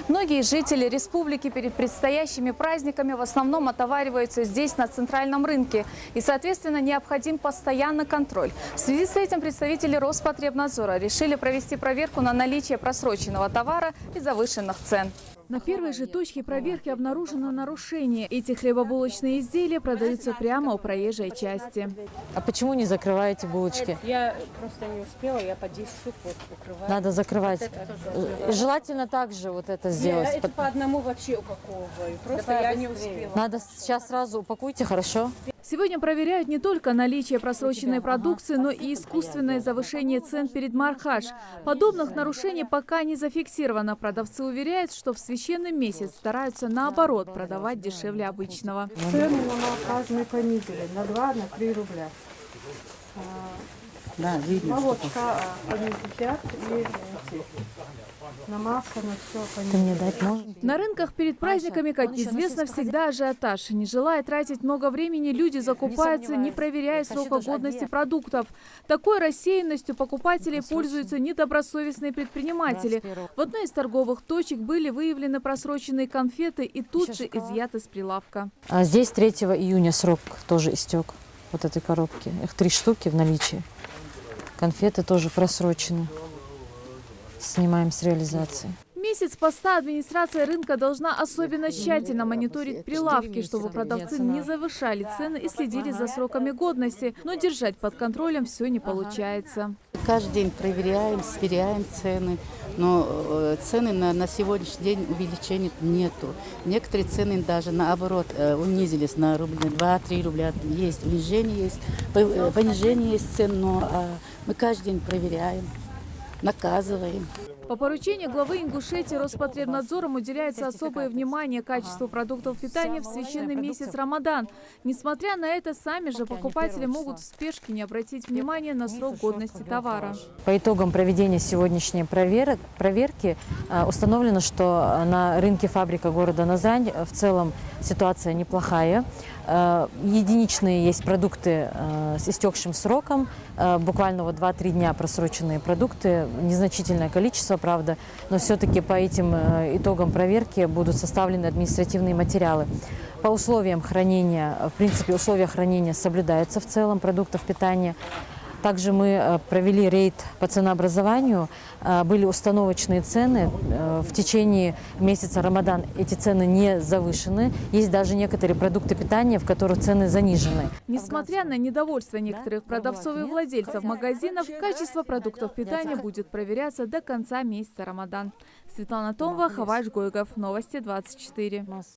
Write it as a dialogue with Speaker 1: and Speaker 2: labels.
Speaker 1: Многие жители республики перед предстоящими праздниками в основном отовариваются здесь, на центральном рынке. И, соответственно, необходим постоянный контроль. В связи с этим представители Роспотребнадзора решили провести проверку на наличие просроченного товара и завышенных цен. На первой же точке проверки обнаружено нарушение. Эти хлебобулочные изделия продаются прямо у проезжей части.
Speaker 2: А почему не закрываете булочки?
Speaker 3: Я просто не успела, я по 10 штук вот укрываю.
Speaker 2: Надо закрывать. Желательно также вот это сделать.
Speaker 3: Я это по одному вообще упаковываю. Просто я не успела.
Speaker 2: Надо сейчас сразу упакуйте, хорошо?
Speaker 1: Сегодня проверяют не только наличие просроченной продукции, но и искусственное завышение цен перед мархаж. Подобных нарушений пока не зафиксировано. Продавцы уверяют, что в священный месяц стараются наоборот продавать дешевле обычного.
Speaker 4: Цены на молока мы понизили на 2-3 рубля.
Speaker 5: Да, видно.
Speaker 4: Молочка по 50 и на масло, на все понизили.
Speaker 2: Ты мне дать можешь?
Speaker 1: На рынках перед праздниками, как известно, всегда ажиотаж. Не желая тратить много времени, люди закупаются, не проверяя срока годности продуктов. Такой рассеянностью покупателей пользуются недобросовестные предприниматели. В одной из торговых точек были выявлены просроченные конфеты и тут же изъяты с прилавка.
Speaker 2: А здесь 3 июня срок тоже истек вот этой коробки. Их 3 штуки в наличии. Конфеты тоже просрочены. Снимаем с реализации.
Speaker 1: Месяц поста администрация рынка должна особенно тщательно мониторить прилавки, чтобы продавцы не завышали цены и следили за сроками годности. Но держать под контролем все не получается.
Speaker 5: Каждый день проверяем, сверяем цены, но цены на сегодняшний день увеличения нету. Некоторые цены даже наоборот унизились на рубль, 2-3 рубля. Есть унижение, есть понижение есть цен, но мы каждый день проверяем, наказываем.
Speaker 1: По поручению главы Ингушетии Роспотребнадзором уделяется особое внимание качеству продуктов питания в священный месяц Рамадан. Несмотря на это, сами же покупатели могут в спешке не обратить внимания на срок годности товара.
Speaker 2: По итогам проведения сегодняшней проверки установлено, что на рынке фабрика города Назань в целом ситуация неплохая. Единичные есть продукты с истекшим сроком, буквально вот 2-3 дня просроченные продукты, незначительное количество, правда, но все-таки по этим итогам проверки будут составлены административные материалы. По условиям хранения, в принципе, условия хранения соблюдаются в целом продуктов питания. Также мы провели рейд по ценообразованию, были установочные цены. В течение месяца Рамадан эти цены не завышены. Есть даже некоторые продукты питания, в которых цены занижены.
Speaker 1: Несмотря на недовольство некоторых продавцов и владельцев магазинов, качество продуктов питания будет проверяться до конца месяца Рамадан. Светлана Томова, Хаваш Гойгов. Новости 24.